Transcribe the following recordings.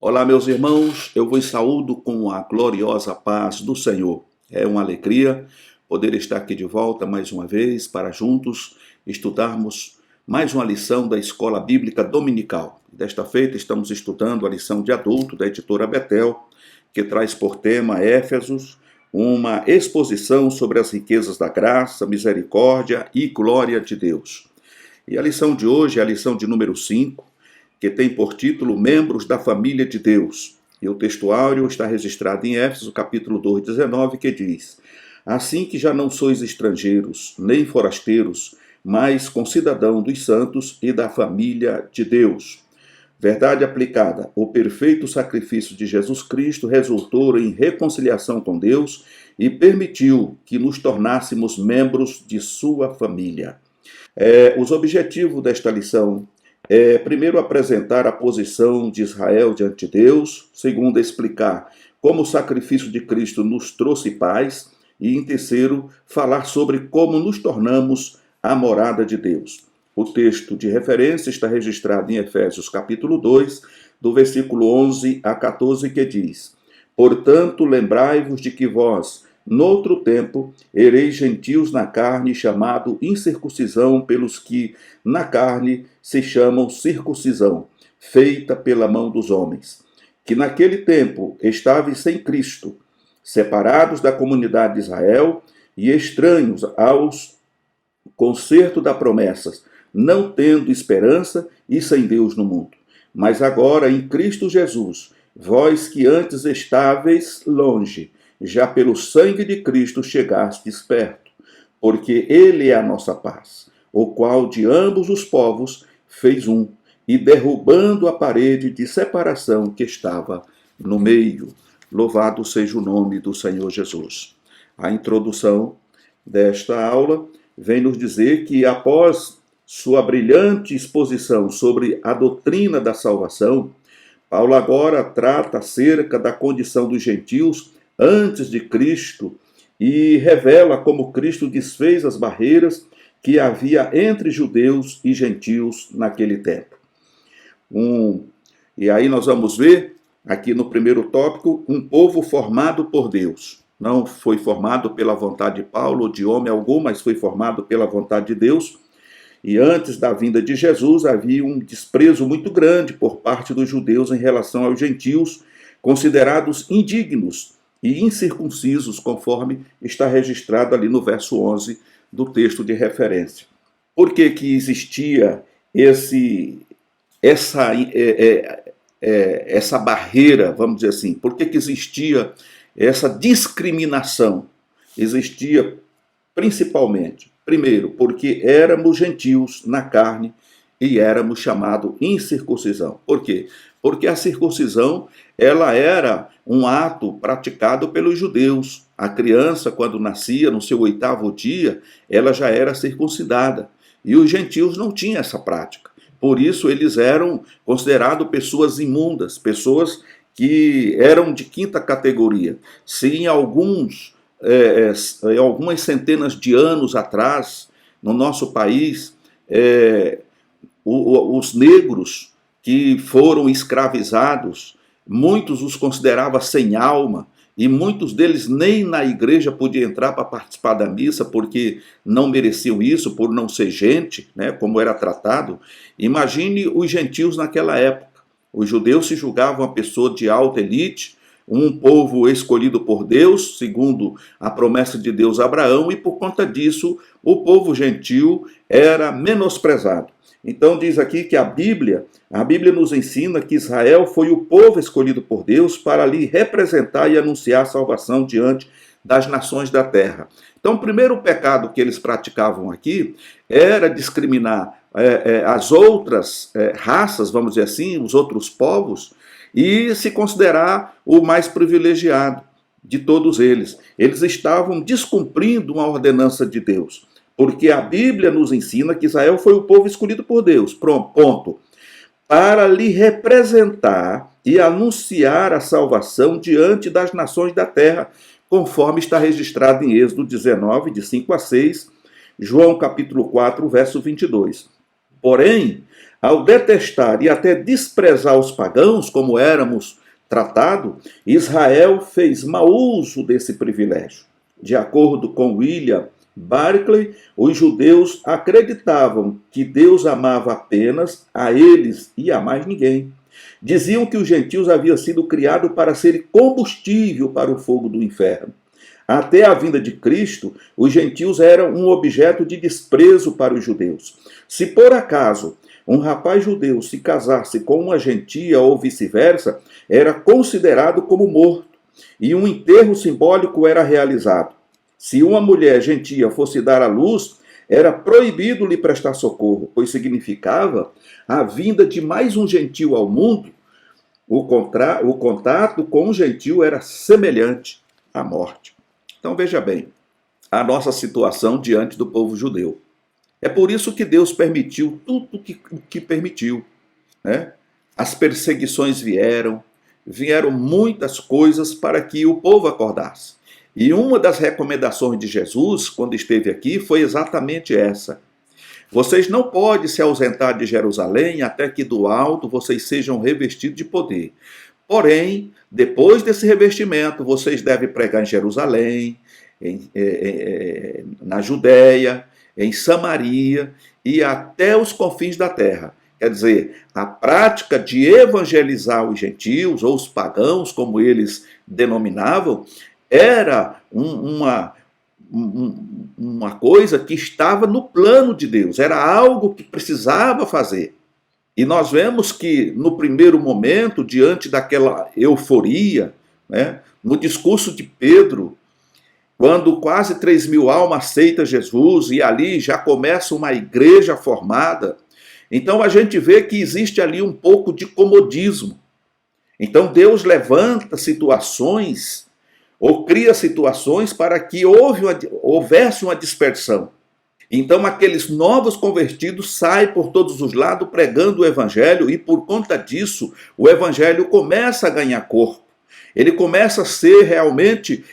Olá, meus irmãos, eu vos saúdo com a gloriosa paz do Senhor. É uma alegria poder estar aqui de volta mais uma vez para juntos estudarmos mais uma lição da Escola Bíblica Dominical. Desta feita estamos estudando a lição de adulto da editora Betel, que traz por tema Éfesos, uma exposição sobre as riquezas da graça, misericórdia e glória de Deus. E a lição de hoje é a lição de número 5, que tem por título Membros da Família de Deus. E o textuário está registrado em Éfeso, capítulo 2, 19, que diz: Assim que já não sois estrangeiros, nem forasteiros, mas concidadão dos santos e da família de Deus. Verdade aplicada: o perfeito sacrifício de Jesus Cristo resultou em reconciliação com Deus e permitiu que nos tornássemos membros de sua família. Os objetivos desta lição primeiro, apresentar a posição de Israel diante de Deus. Segundo, explicar como o sacrifício de Cristo nos trouxe paz. E, em terceiro, falar sobre como nos tornamos a morada de Deus. O texto de referência está registrado em Efésios capítulo 2, do versículo 11 a 14, que diz: Portanto, lembrai-vos de que vós, noutro tempo, ereis gentios na carne, chamado incircuncisão pelos que na carne se chamam circuncisão, feita pela mão dos homens. Que naquele tempo estáveis sem Cristo, separados da comunidade de Israel e estranhos aos concerto das promessas, não tendo esperança e sem Deus no mundo. Mas agora, em Cristo Jesus, vós que antes estáveis longe, já pelo sangue de Cristo chegastes perto, porque ele é a nossa paz, o qual de ambos os povos fez um, e derrubando a parede de separação que estava no meio. Louvado seja o nome do Senhor Jesus. A introdução desta aula vem nos dizer que, após sua brilhante exposição sobre a doutrina da salvação, Paulo agora trata acerca da condição dos gentios antes de Cristo e revela como Cristo desfez as barreiras que havia entre judeus e gentios naquele tempo. E aí nós vamos ver, aqui no primeiro tópico, um povo formado por Deus. Não foi formado pela vontade de Paulo ou de homem algum, mas foi formado pela vontade de Deus. E antes da vinda de Jesus havia um desprezo muito grande por parte dos judeus em relação aos gentios, considerados indignos e incircuncisos, conforme está registrado ali no verso 11 do texto de referência. Por que existia essa barreira, vamos dizer assim? Por que existia essa discriminação? Existia principalmente, primeiro, porque éramos gentios na carne e éramos chamados incircuncisão. Por quê? Porque a circuncisão, ela era um ato praticado pelos judeus. A criança, quando nascia, no seu 8º dia, ela já era circuncidada. E os gentios não tinham essa prática. Por isso, eles eram considerados pessoas imundas, pessoas que eram de 5ª categoria. Se em algumas centenas de anos atrás, no nosso país, os negros que foram escravizados, muitos os consideravam sem alma, e muitos deles nem na igreja podiam entrar para participar da missa, porque não mereciam isso, por não ser gente, né, como era tratado. Imagine os gentios naquela época. Os judeus se julgavam uma pessoa de alta elite, um povo escolhido por Deus, segundo a promessa de Deus a Abraão, e por conta disso o povo gentil era menosprezado. Então diz aqui que a Bíblia nos ensina que Israel foi o povo escolhido por Deus para ali representar e anunciar a salvação diante das nações da terra. Então o primeiro pecado que eles praticavam aqui era discriminar as outras raças, vamos dizer assim, os outros povos, e se considerar o mais privilegiado de todos eles. Eles estavam descumprindo uma ordenança de Deus, porque a Bíblia nos ensina que Israel foi o povo escolhido por Deus, ponto, para lhe representar e anunciar a salvação diante das nações da terra, conforme está registrado em Êxodo 19, de 5 a 6, João capítulo 4, verso 22. Porém, Ao detestar e até desprezar os pagãos, como éramos tratados, Israel fez mau uso desse privilégio. De acordo com William Barclay, os judeus acreditavam que Deus amava apenas a eles e a mais ninguém. Diziam que os gentios haviam sido criados para serem combustível para o fogo do inferno. Até a vinda de Cristo, os gentios eram um objeto de desprezo para os judeus. Se por acaso um rapaz judeu se casasse com uma gentia ou vice-versa, era considerado como morto, e um enterro simbólico era realizado. Se uma mulher gentia fosse dar à luz, era proibido lhe prestar socorro, pois significava a vinda de mais um gentio ao mundo. O contato com um gentio era semelhante à morte. Então veja bem, a nossa situação diante do povo judeu. É por isso que Deus permitiu tudo o que permitiu, né? As perseguições vieram muitas coisas para que o povo acordasse. E uma das recomendações de Jesus, quando esteve aqui, foi exatamente essa. Vocês não podem se ausentar de Jerusalém até que do alto vocês sejam revestidos de poder. Porém, depois desse revestimento, vocês devem pregar em Jerusalém, na Judéia, em Samaria e até os confins da terra. Quer dizer, a prática de evangelizar os gentios, ou os pagãos, como eles denominavam, era uma coisa que estava no plano de Deus, era algo que precisava fazer. E nós vemos que, no primeiro momento, diante daquela euforia, né, no discurso de Pedro, quando quase 3.000 almas aceitam Jesus e ali já começa uma igreja formada, então a gente vê que existe ali um pouco de comodismo. Então Deus levanta situações ou cria situações para que houvesse uma dispersão. Então aqueles novos convertidos saem por todos os lados pregando o evangelho e por conta disso o evangelho começa a ganhar corpo. Ele começa a ser realmente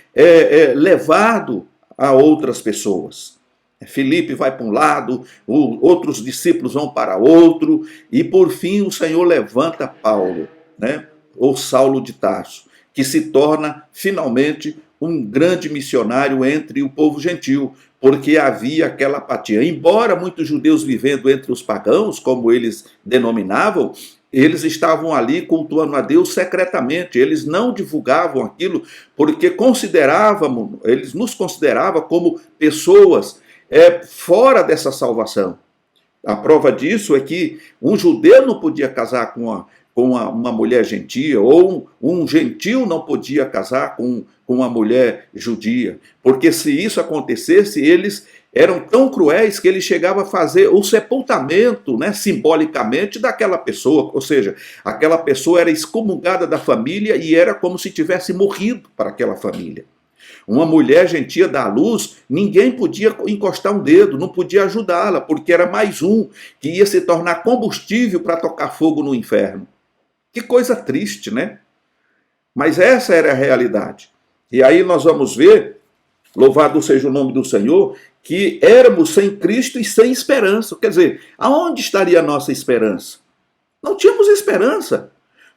levado a outras pessoas. Filipe vai para um lado, outros discípulos vão para outro, e por fim o Senhor levanta Paulo, né? Ou Saulo de Tarso, que se torna finalmente um grande missionário entre o povo gentil, porque havia aquela apatia. Embora muitos judeus vivendo entre os pagãos, como eles denominavam, eles estavam ali cultuando a Deus secretamente, eles não divulgavam aquilo, porque eles nos consideravam como pessoas fora dessa salvação. A prova disso é que um judeu não podia casar com uma mulher gentia, ou um gentil não podia casar com uma mulher judia, porque se isso acontecesse, eles eram tão cruéis que ele chegava a fazer o sepultamento, né, simbolicamente, daquela pessoa, ou seja, aquela pessoa era excomungada da família e era como se tivesse morrido para aquela família. Uma mulher gentia dá à luz, ninguém podia encostar um dedo, não podia ajudá-la, porque era mais um que ia se tornar combustível para tocar fogo no inferno. Que coisa triste, né? Mas essa era a realidade. E aí nós vamos ver, louvado seja o nome do Senhor, que éramos sem Cristo e sem esperança. Quer dizer, aonde estaria a nossa esperança? Não tínhamos esperança,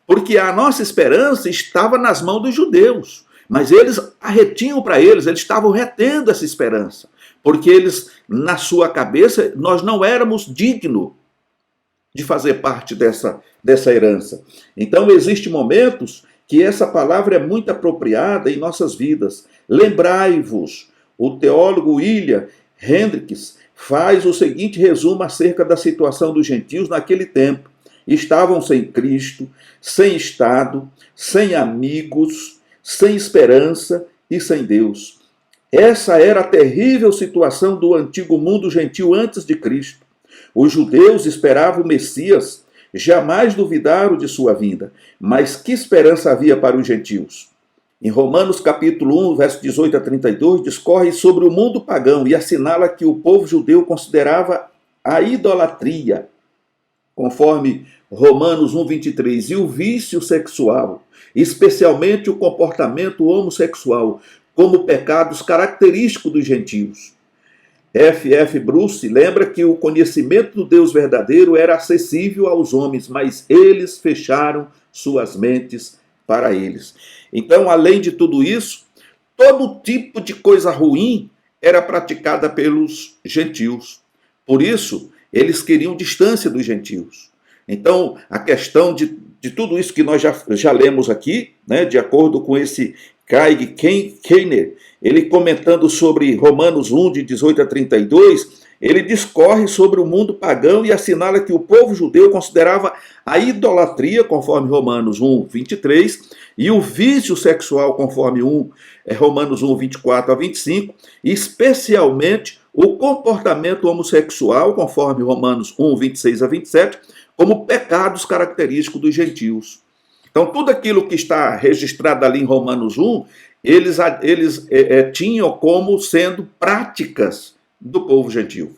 porque a nossa esperança estava nas mãos dos judeus. Mas eles a retinham para eles estavam retendo essa esperança, porque eles, na sua cabeça, nós não éramos dignos de fazer parte dessa herança. Então, existem momentos que essa palavra é muito apropriada em nossas vidas. Lembrai-vos, o teólogo William Hendricks faz o seguinte resumo acerca da situação dos gentios naquele tempo. Estavam sem Cristo, sem Estado, sem amigos, sem esperança e sem Deus. Essa era a terrível situação do antigo mundo gentil antes de Cristo. Os judeus esperavam o Messias, jamais duvidaram de sua vinda. Mas que esperança havia para os gentios? Em Romanos capítulo 1, verso 18 a 32, discorre sobre o mundo pagão e assinala que o povo judeu considerava a idolatria, conforme Romanos 1, 23, e o vício sexual, especialmente o comportamento homossexual, como pecados característicos dos gentios. F. Bruce lembra que o conhecimento do Deus verdadeiro era acessível aos homens, mas eles fecharam suas mentes para eles. Então, além de tudo isso, todo tipo de coisa ruim era praticada pelos gentios. Por isso, eles queriam distância dos gentios. Então, a questão de tudo isso que nós já lemos aqui, né, de acordo com esse Craig Keener, ele comentando sobre Romanos 1, de 18 a 32, ele discorre sobre o mundo pagão e assinala que o povo judeu considerava a idolatria, conforme Romanos 1, 23, e o vício sexual, conforme Romanos 1, 24 a 25, e especialmente o comportamento homossexual, conforme Romanos 1, 26 a 27, como pecados característicos dos gentios. Então, tudo aquilo que está registrado ali em Romanos 1, eles tinham como sendo práticas do povo gentio.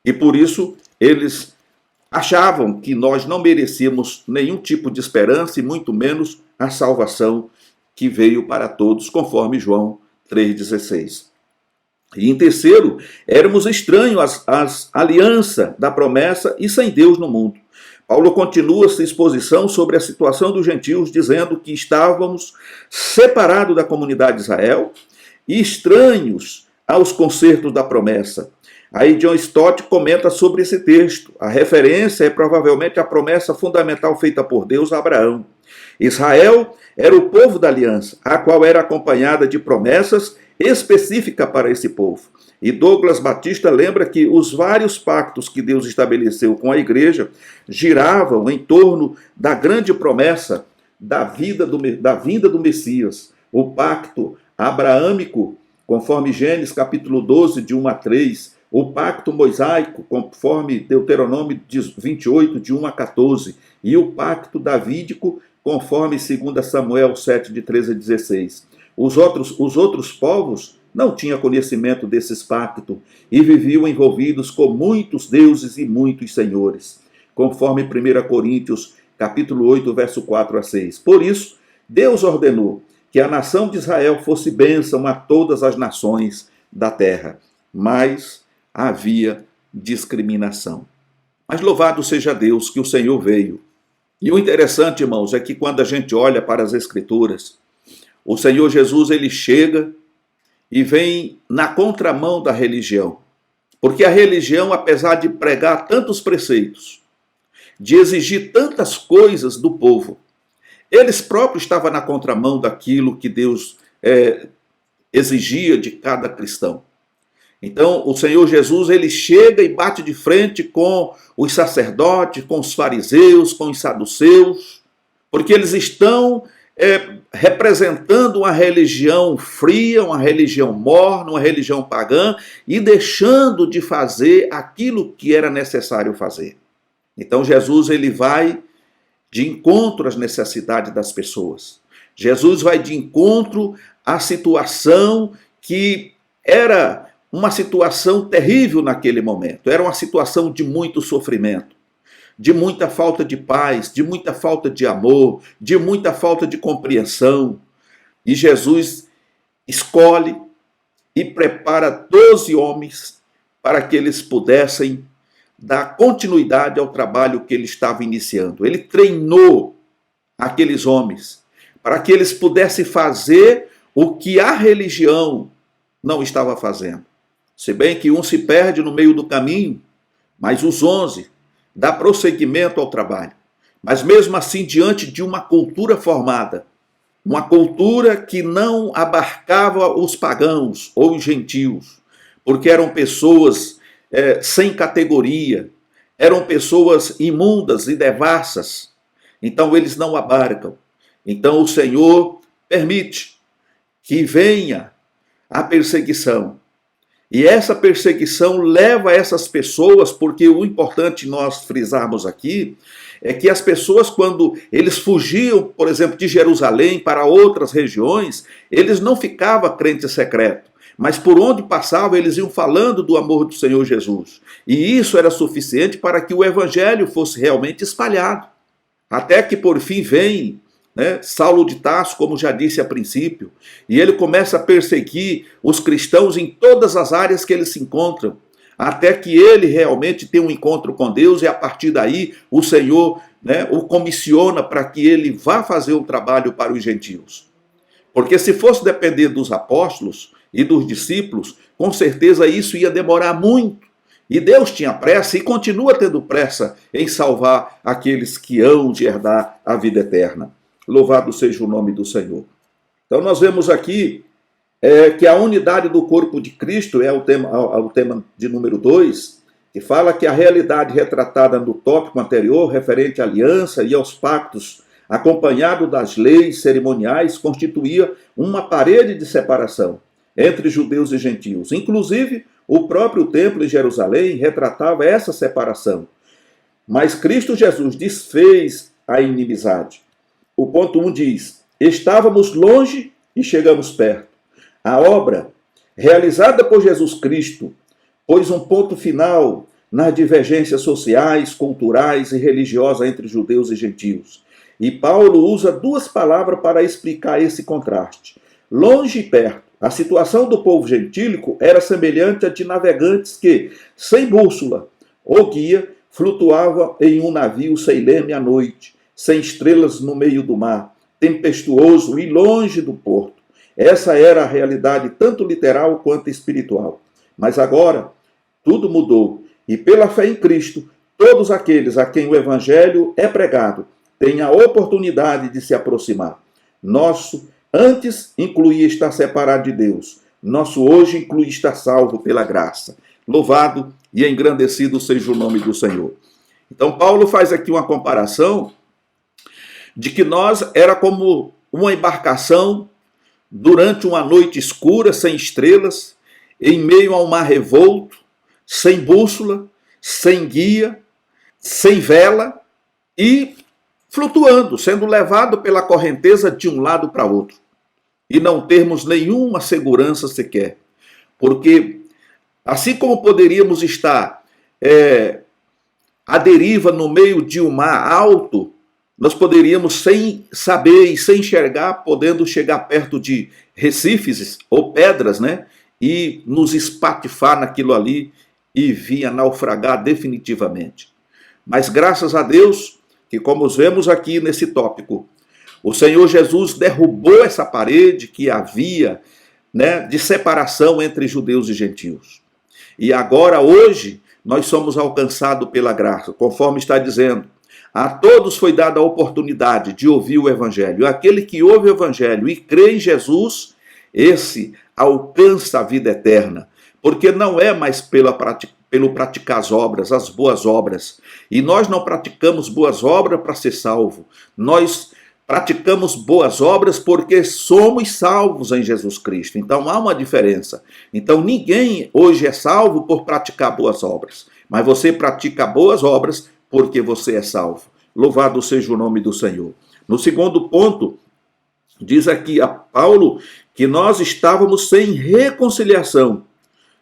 E por isso, eles achavam que nós não merecíamos nenhum tipo de esperança e muito menos a salvação que veio para todos, conforme João 3,16. E em terceiro, éramos estranhos às alianças da promessa e sem Deus no mundo. Paulo continua sua exposição sobre a situação dos gentios, dizendo que estávamos separados da comunidade de Israel e estranhos aos concertos da promessa. Aí John Stott comenta sobre esse texto. A referência é provavelmente a promessa fundamental feita por Deus a Abraão. Israel era o povo da aliança, a qual era acompanhada de promessas específicas para esse povo. E Douglas Batista lembra que os vários pactos que Deus estabeleceu com a igreja giravam em torno da grande promessa da vinda do Messias. O pacto abraâmico, conforme Gênesis capítulo 12, de 1 a 3, o pacto mosaico, conforme Deuteronômio 28, de 1 a 14, e o pacto davídico, conforme 2 Samuel 7, de 13 a 16. Os outros povos não tinham conhecimento desses pactos e viviam envolvidos com muitos deuses e muitos senhores, conforme 1 Coríntios capítulo 8, verso 4 a 6. Por isso, Deus ordenou que a nação de Israel fosse bênção a todas as nações da terra, mas havia discriminação. Mas louvado seja Deus que o Senhor veio. E o interessante, irmãos, é que quando a gente olha para as Escrituras, o Senhor Jesus, ele chega e vem na contramão da religião. Porque a religião, apesar de pregar tantos preceitos, de exigir tantas coisas do povo, eles próprios estavam na contramão daquilo que Deus exigia de cada cristão. Então, o Senhor Jesus, ele chega e bate de frente com os sacerdotes, com os fariseus, com os saduceus, porque eles estão representando uma religião fria, uma religião morna, uma religião pagã, e deixando de fazer aquilo que era necessário fazer. Então Jesus, ele vai de encontro às necessidades das pessoas. Jesus vai de encontro à situação que era uma situação terrível naquele momento. Era uma situação de muito sofrimento, de muita falta de paz, de muita falta de amor, de muita falta de compreensão. E Jesus escolhe e prepara 12 homens para que eles pudessem dar continuidade ao trabalho que ele estava iniciando. Ele treinou aqueles homens para que eles pudessem fazer o que a religião não estava fazendo. Se bem que um se perde no meio do caminho, mas os 11 dá prosseguimento ao trabalho. Mas mesmo assim, diante de uma cultura formada, uma cultura que não abarcava os pagãos ou os gentios, porque eram pessoas sem categoria, eram pessoas imundas e devassas, então eles não abarcam. Então o Senhor permite que venha a perseguição. E essa perseguição leva essas pessoas, porque o importante nós frisarmos aqui é que as pessoas, quando eles fugiam, por exemplo, de Jerusalém para outras regiões, eles não ficavam crente secreto, mas por onde passavam eles iam falando do amor do Senhor Jesus. E isso era suficiente para que o evangelho fosse realmente espalhado. Até que por fim vem Saulo de Tarso, como já disse a princípio, e ele começa a perseguir os cristãos em todas as áreas que eles se encontram. até que ele realmente tenha um encontro com Deus e a partir daí o Senhor, o comissiona para que ele vá fazer um trabalho para os gentios. Porque se fosse depender dos apóstolos e dos discípulos, com certeza isso ia demorar muito. E Deus tinha pressa e continua tendo pressa em salvar aqueles que hão de herdar a vida eterna. Louvado seja o nome do Senhor. Então nós vemos aqui que a unidade do corpo de Cristo é o tema de número 2, que fala que a realidade retratada no tópico anterior, referente à aliança e aos pactos, acompanhado das leis cerimoniais, constituía uma parede de separação entre judeus e gentios. Inclusive, o próprio templo em Jerusalém retratava essa separação. Mas Cristo Jesus desfez a inimizade. O ponto 1 diz: estávamos longe e chegamos perto. A obra realizada por Jesus Cristo pôs um ponto final nas divergências sociais, culturais e religiosas entre judeus e gentios. E Paulo usa duas palavras para explicar esse contraste: longe e perto. A situação do povo gentílico era semelhante à de navegantes que, sem bússola ou guia, flutuavam em um navio sem leme à noite, sem estrelas no meio do mar, tempestuoso e longe do porto. Essa era a realidade tanto literal quanto espiritual. Mas agora, tudo mudou. E pela fé em Cristo, todos aqueles a quem o Evangelho é pregado têm a oportunidade de se aproximar. Nosso antes incluía estar separado de Deus. Nosso hoje inclui estar salvo pela graça. Louvado e engrandecido seja o nome do Senhor. Então Paulo faz aqui uma comparação de que nós era como uma embarcação durante uma noite escura, sem estrelas, em meio a um mar revolto, sem bússola, sem guia, sem vela e flutuando, sendo levado pela correnteza de um lado para outro. E não termos nenhuma segurança sequer. Porque assim como poderíamos estar à deriva no meio de um mar alto, nós poderíamos, sem saber e sem enxergar, podendo chegar perto de recifes ou pedras, e nos espatifar naquilo ali e vir a naufragar definitivamente. Mas graças a Deus, que como vemos aqui nesse tópico, o Senhor Jesus derrubou essa parede que havia, de separação entre judeus e gentios. E agora, hoje, nós somos alcançados pela graça, conforme está dizendo. A todos foi dada a oportunidade de ouvir o Evangelho. Aquele que ouve o Evangelho e crê em Jesus, esse alcança a vida eterna. Porque não é mais pelo praticar as obras, as boas obras. E nós não praticamos boas obras para ser salvo. Nós praticamos boas obras porque somos salvos em Jesus Cristo. Então há uma diferença. Então ninguém hoje é salvo por praticar boas obras. Mas você pratica boas obras porque você é salvo. Louvado seja o nome do Senhor. No segundo ponto, diz aqui a Paulo que nós estávamos sem reconciliação,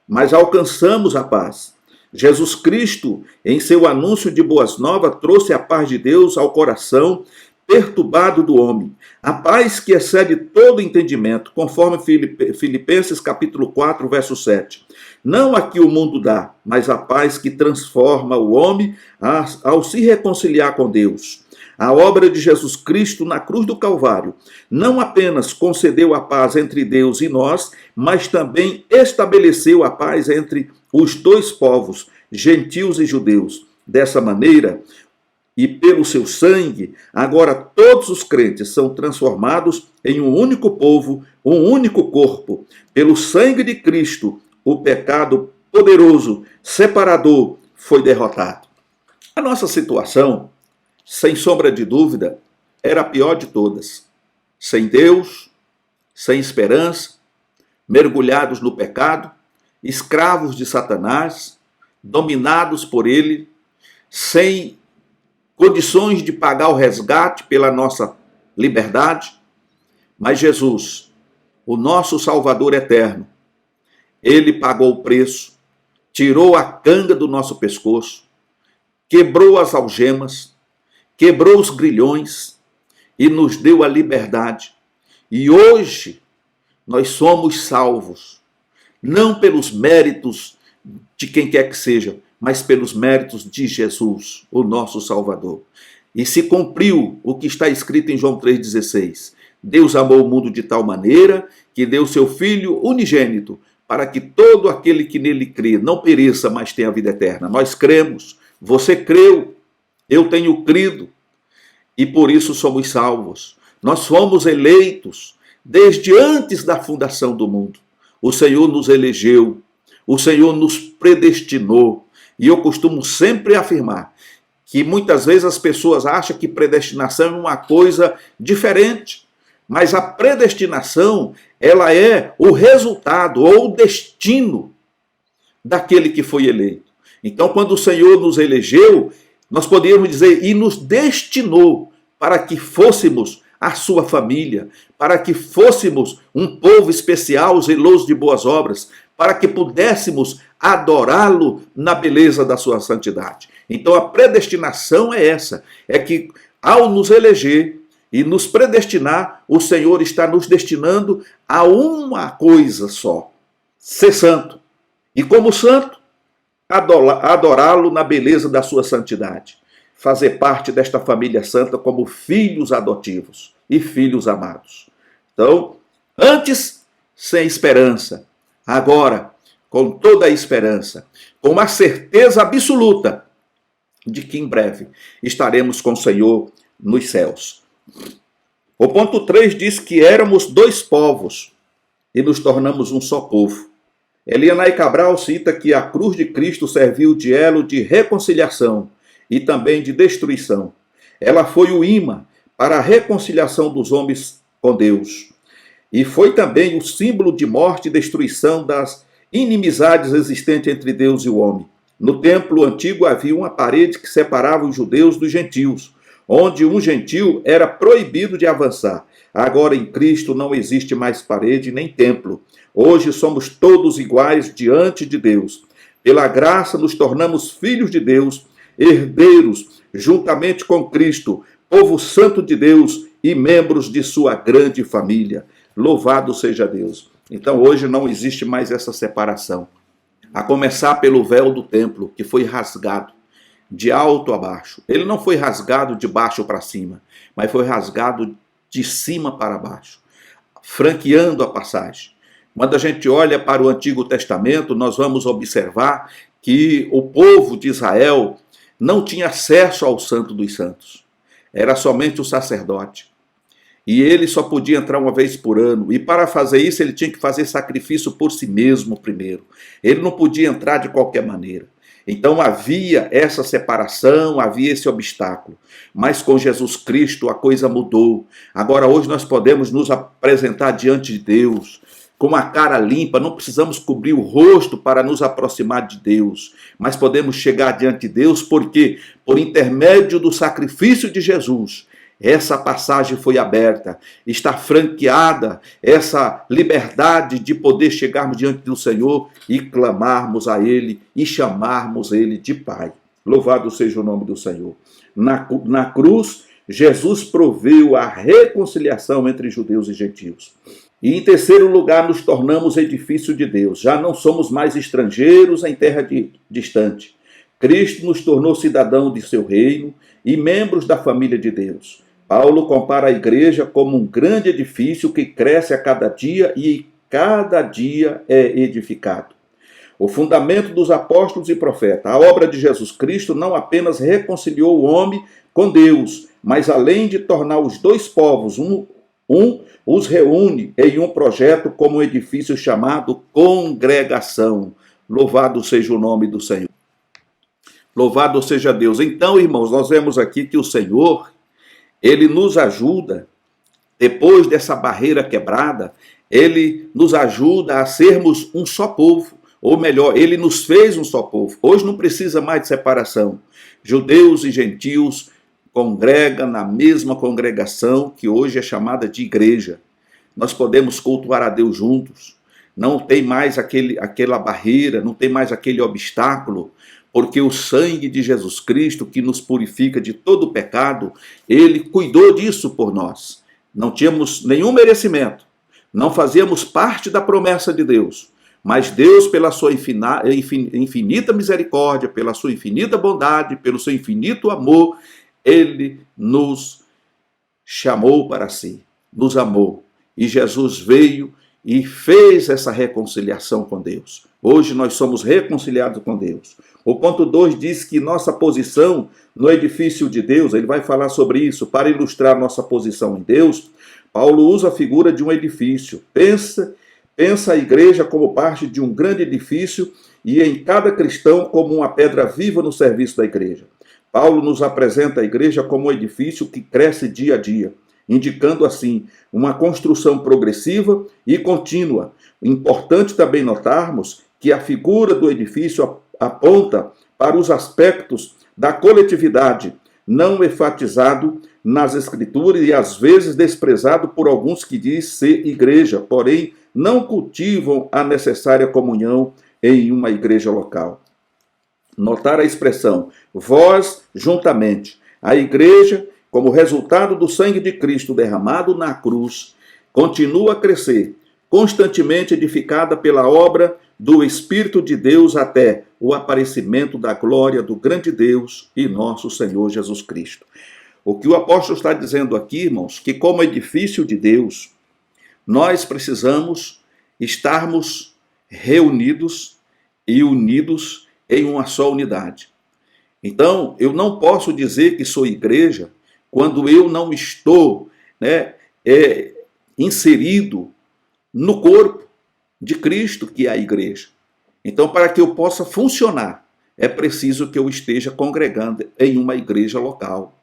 mas alcançamos a paz. Jesus Cristo, em seu anúncio de boas novas, trouxe a paz de Deus ao coração perturbado do homem. A paz que excede todo entendimento, conforme Filipenses capítulo 4, verso 7. Não a que o mundo dá, mas a paz que transforma o homem ao se reconciliar com Deus. A obra de Jesus Cristo na cruz do Calvário não apenas concedeu a paz entre Deus e nós, mas também estabeleceu a paz entre os dois povos, gentios e judeus. Dessa maneira, e pelo seu sangue, agora todos os crentes são transformados em um único povo, um único corpo. Pelo sangue de Cristo, o pecado poderoso, separador, foi derrotado. A nossa situação, sem sombra de dúvida, era a pior de todas. Sem Deus, sem esperança, mergulhados no pecado, escravos de Satanás, dominados por ele, sem condições de pagar o resgate pela nossa liberdade. Mas Jesus, o nosso Salvador eterno, ele pagou o preço, tirou a canga do nosso pescoço, quebrou as algemas, quebrou os grilhões e nos deu a liberdade. E hoje nós somos salvos, não pelos méritos de quem quer que seja, mas pelos méritos de Jesus, o nosso Salvador. E se cumpriu o que está escrito em João 3,16. Deus amou o mundo de tal maneira que deu seu Filho unigênito, para que todo aquele que nele crê não pereça, mas tenha a vida eterna. Nós cremos, você creu, eu tenho crido, e por isso somos salvos. Nós fomos eleitos desde antes da fundação do mundo. O Senhor nos elegeu, o Senhor nos predestinou. E eu costumo sempre afirmar que muitas vezes as pessoas acham que predestinação é uma coisa diferente. Mas a predestinação, ela é o resultado ou o destino daquele que foi eleito. Então, quando o Senhor nos elegeu, nós poderíamos dizer, e nos destinou para que fôssemos a sua família, para que fôssemos um povo especial, zeloso de boas obras, para que pudéssemos adorá-lo na beleza da sua santidade. Então, a predestinação é essa, é que ao nos eleger e nos predestinar, o Senhor está nos destinando a uma coisa só: ser santo. E como santo, adorá-lo na beleza da sua santidade. Fazer parte desta família santa como filhos adotivos e filhos amados. Então, antes, sem esperança. Agora, com toda a esperança, com a certeza absoluta de que em breve estaremos com o Senhor nos céus. O ponto 3 diz que éramos dois povos e nos tornamos um só povo. Elianai Cabral cita que a cruz de Cristo serviu de elo de reconciliação e também de destruição. Ela foi o imã para a reconciliação dos homens com Deus. E foi também o símbolo de morte e destruição das inimizades existentes entre Deus e o homem. No templo antigo havia uma parede que separava os judeus dos gentios, onde um gentio era proibido de avançar. Agora em Cristo não existe mais parede nem templo. Hoje somos todos iguais diante de Deus. Pela graça nos tornamos filhos de Deus, herdeiros juntamente com Cristo, povo santo de Deus e membros de sua grande família. Louvado seja Deus. Então hoje não existe mais essa separação. A começar pelo véu do templo, que foi rasgado de alto a baixo. Ele não foi rasgado de baixo para cima, mas foi rasgado de cima para baixo, franqueando a passagem. Quando a gente olha para o Antigo Testamento, nós vamos observar que o povo de Israel não tinha acesso ao Santo dos Santos. Era somente o sacerdote. E ele só podia entrar uma vez por ano. E para fazer isso, ele tinha que fazer sacrifício por si mesmo primeiro. Ele não podia entrar de qualquer maneira. Então havia essa separação, havia esse obstáculo. Mas com Jesus Cristo a coisa mudou. Agora hoje nós podemos nos apresentar diante de Deus com a cara limpa, não precisamos cobrir o rosto para nos aproximar de Deus, mas podemos chegar diante de Deus porque, por intermédio do sacrifício de Jesus, essa passagem foi aberta, está franqueada essa liberdade de poder chegarmos diante do Senhor e clamarmos a Ele e chamarmos Ele de Pai. Louvado seja o nome do Senhor. Na cruz, Jesus proveu a reconciliação entre judeus e gentios. E em terceiro lugar, nos tornamos edifício de Deus. Já não somos mais estrangeiros em terra distante. Cristo nos tornou cidadão de seu reino e membros da família de Deus. Paulo compara a igreja como um grande edifício que cresce a cada dia e cada dia é edificado. O fundamento dos apóstolos e profetas, a obra de Jesus Cristo não apenas reconciliou o homem com Deus, mas além de tornar os dois povos os reúne em um projeto como um edifício chamado congregação. Louvado seja o nome do Senhor. Louvado seja Deus. Então, irmãos, nós vemos aqui que o Senhor, Ele nos ajuda, depois dessa barreira quebrada, Ele nos ajuda a sermos um só povo. Ou melhor, Ele nos fez um só povo. Hoje não precisa mais de separação. Judeus e gentios congregam na mesma congregação que hoje é chamada de igreja. Nós podemos cultuar a Deus juntos. Não tem mais aquela barreira, não tem mais aquele obstáculo, porque o sangue de Jesus Cristo, que nos purifica de todo o pecado, Ele cuidou disso por nós. Não tínhamos nenhum merecimento, não fazíamos parte da promessa de Deus, Mas Deus, pela sua infinita misericórdia, pela sua infinita bondade, pelo seu infinito amor, Ele nos chamou para si, nos amou. E Jesus veio e fez essa reconciliação com Deus. Hoje nós somos reconciliados com Deus. O ponto 2 diz que nossa posição no edifício de Deus, ele vai falar sobre isso, para ilustrar nossa posição em Deus. Paulo usa a figura de um edifício. Pensa a igreja como parte de um grande edifício e em cada cristão como uma pedra viva no serviço da igreja. Paulo nos apresenta a igreja como um edifício que cresce dia a dia, indicando assim uma construção progressiva e contínua. Importante também notarmos que a figura do edifício aponta para os aspectos da coletividade, não enfatizado nas Escrituras e às vezes desprezado por alguns que diz ser igreja, porém não cultivam a necessária comunhão em uma igreja local. Notar a expressão vós juntamente. A igreja, como resultado do sangue de Cristo derramado na cruz, continua a crescer, constantemente edificada pela obra do Espírito de Deus até o aparecimento da glória do grande Deus e nosso Senhor Jesus Cristo. O que o apóstolo está dizendo aqui, irmãos, que como edifício de Deus, nós precisamos estarmos reunidos e unidos em uma só unidade. Então, eu não posso dizer que sou igreja quando eu não estou inserido no corpo de Cristo, que é a igreja. Então, para que eu possa funcionar, é preciso que eu esteja congregando em uma igreja local,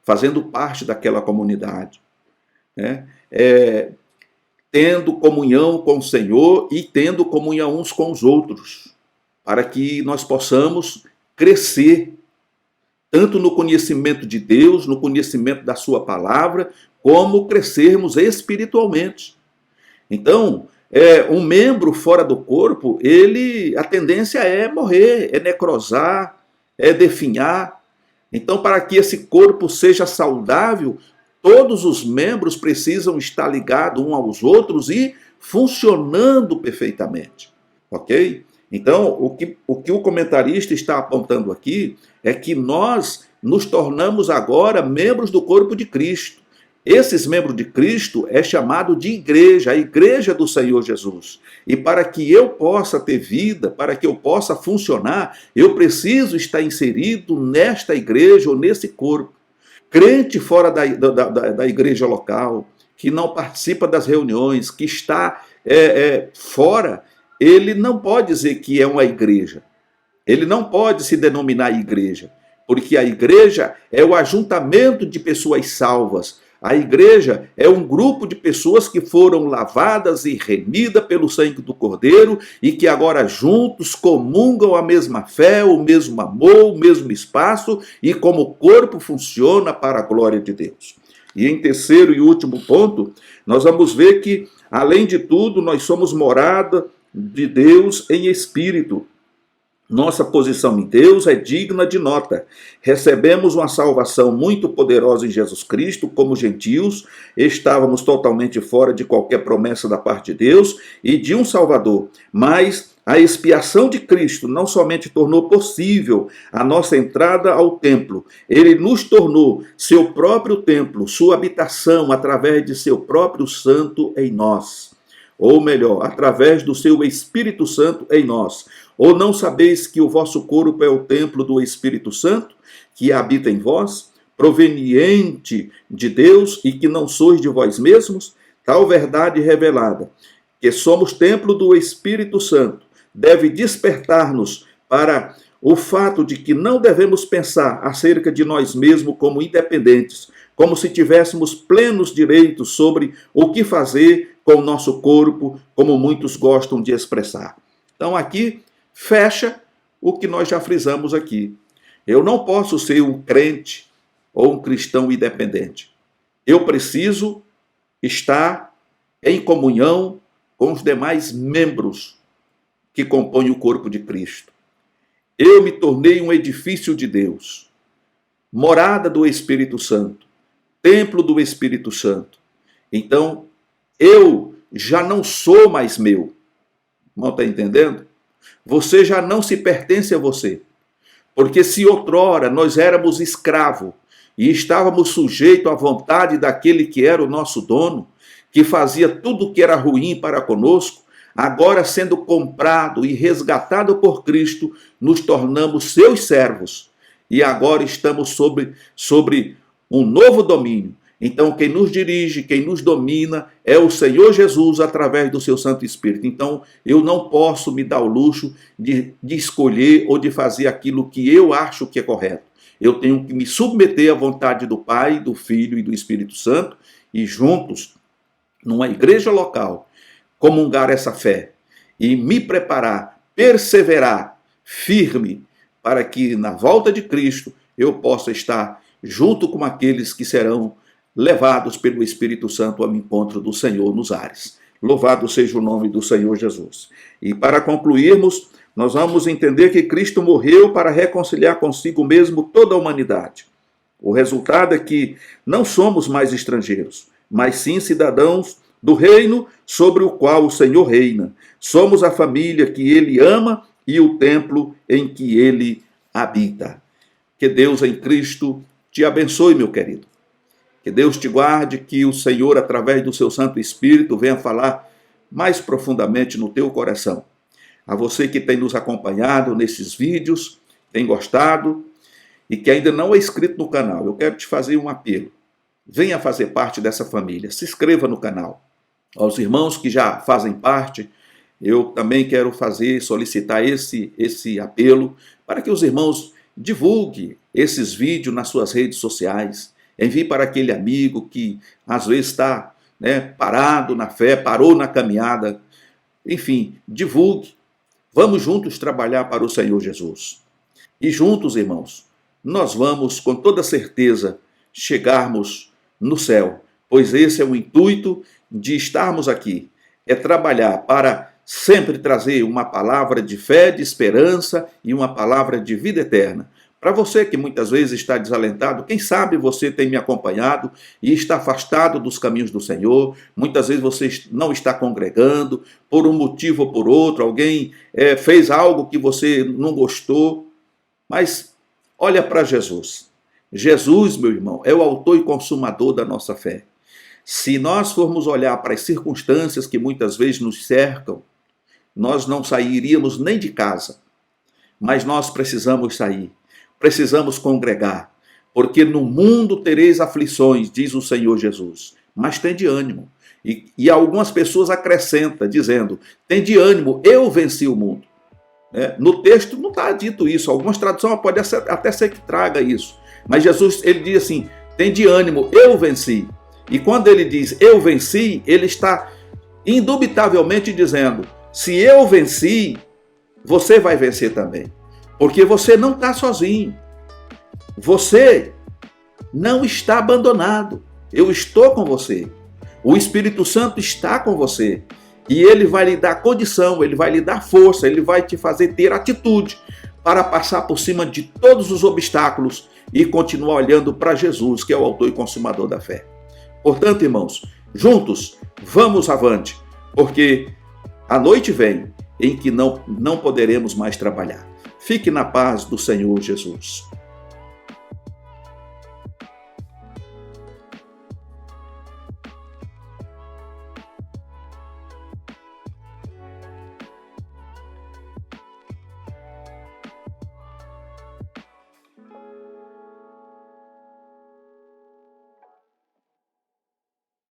fazendo parte daquela comunidade, tendo comunhão com o Senhor e tendo comunhão uns com os outros, para que nós possamos crescer, tanto no conhecimento de Deus, no conhecimento da sua palavra, como crescermos espiritualmente. Então, um membro fora do corpo, a tendência é morrer, é necrosar, é definhar. Então, para que esse corpo seja saudável, todos os membros precisam estar ligados uns aos outros e funcionando perfeitamente, ok? Então, o que o comentarista está apontando aqui é que nós nos tornamos agora membros do corpo de Cristo. Esses membros de Cristo é chamado de igreja, a igreja do Senhor Jesus. E para que eu possa ter vida, para que eu possa funcionar, eu preciso estar inserido nesta igreja ou nesse corpo. Crente fora da igreja local, que não participa das reuniões, que está fora, ele não pode dizer que é uma igreja. Ele não pode se denominar igreja, porque a igreja é o ajuntamento de pessoas salvas. A igreja é um grupo de pessoas que foram lavadas e remidas pelo sangue do Cordeiro e que agora juntos comungam a mesma fé, o mesmo amor, o mesmo espaço e como o corpo funciona para a glória de Deus. E em terceiro e último ponto, nós vamos ver que, além de tudo, nós somos morada de Deus em espírito. Nossa posição em Deus é digna de nota. Recebemos uma salvação muito poderosa em Jesus Cristo, como gentios, estávamos totalmente fora de qualquer promessa da parte de Deus e de um Salvador. Mas a expiação de Cristo não somente tornou possível a nossa entrada ao templo, ele nos tornou seu próprio templo, sua habitação através de seu próprio Santo em nós. Ou melhor, através do seu Espírito Santo em nós. Ou não sabeis que o vosso corpo é o templo do Espírito Santo, que habita em vós, proveniente de Deus, e que não sois de vós mesmos? Tal verdade revelada, que somos templo do Espírito Santo, deve despertar-nos para o fato de que não devemos pensar acerca de nós mesmos como independentes, como se tivéssemos plenos direitos sobre o que fazer com o nosso corpo, como muitos gostam de expressar. Então aqui fecha o que nós já frisamos aqui. Eu não posso ser um crente ou um cristão independente. Eu preciso estar em comunhão com os demais membros que compõem o corpo de Cristo. Eu me tornei um edifício de Deus, morada do Espírito Santo, templo do Espírito Santo. Então, eu já não sou mais meu, Irmão, está entendendo? Você já não se pertence a você. Porque se outrora nós éramos escravos e estávamos sujeitos à vontade daquele que era o nosso dono, que fazia tudo o que era ruim para conosco, agora sendo comprado e resgatado por Cristo, nos tornamos seus servos. E agora estamos sobre um novo domínio. Então, quem nos dirige, quem nos domina é o Senhor Jesus através do seu Santo Espírito. Então, eu não posso me dar o luxo de escolher ou de fazer aquilo que eu acho que é correto. Eu tenho que me submeter à vontade do Pai, do Filho e do Espírito Santo e juntos, numa igreja local, comungar essa fé e me preparar, perseverar firme para que na volta de Cristo eu possa estar junto com aqueles que serão levados pelo Espírito Santo ao encontro do Senhor nos ares. Louvado seja o nome do Senhor Jesus. E para concluirmos, nós vamos entender que Cristo morreu para reconciliar consigo mesmo toda a humanidade. O resultado é que não somos mais estrangeiros, mas sim cidadãos do reino sobre o qual o Senhor reina. Somos a família que Ele ama e o templo em que Ele habita. Que Deus em Cristo te abençoe, meu querido. Que Deus te guarde, que o Senhor, através do seu Santo Espírito, venha falar mais profundamente no teu coração. A você que tem nos acompanhado nesses vídeos, tem gostado e que ainda não é inscrito no canal, eu quero te fazer um apelo. Venha fazer parte dessa família, se inscreva no canal. Aos irmãos que já fazem parte, eu também quero solicitar esse apelo para que os irmãos divulguem esses vídeos nas suas redes sociais. Envie para aquele amigo que às vezes está parado na fé, parou na caminhada. Enfim, divulgue. Vamos juntos trabalhar para o Senhor Jesus. E juntos, irmãos, nós vamos com toda certeza chegarmos no céu, pois esse é o intuito de estarmos aqui, é trabalhar para sempre trazer uma palavra de fé, de esperança e uma palavra de vida eterna. Para você que muitas vezes está desalentado, quem sabe você tem me acompanhado e está afastado dos caminhos do Senhor, muitas vezes você não está congregando, por um motivo ou por outro, alguém fez algo que você não gostou, mas olha para Jesus. Jesus, meu irmão, é o autor e consumador da nossa fé. Se nós formos olhar para as circunstâncias que muitas vezes nos cercam, nós não sairíamos nem de casa, mas nós precisamos sair. Precisamos congregar, porque no mundo tereis aflições, diz o Senhor Jesus, mas tende ânimo. E algumas pessoas acrescentam, dizendo, tende ânimo, eu venci o mundo. No texto não está dito isso, algumas traduções podem até ser que traga isso, mas Jesus ele diz assim, tende ânimo, eu venci. E quando ele diz, eu venci, ele está indubitavelmente dizendo, se eu venci, você vai vencer também. Porque você não está sozinho. Você não está abandonado. Eu estou com você. O Espírito Santo está com você. E ele vai lhe dar condição, ele vai lhe dar força, ele vai te fazer ter atitude para passar por cima de todos os obstáculos e continuar olhando para Jesus, que é o autor e consumador da fé. Portanto, irmãos, juntos, vamos avante, porque a noite vem em que não poderemos mais trabalhar. Fique na paz do Senhor Jesus.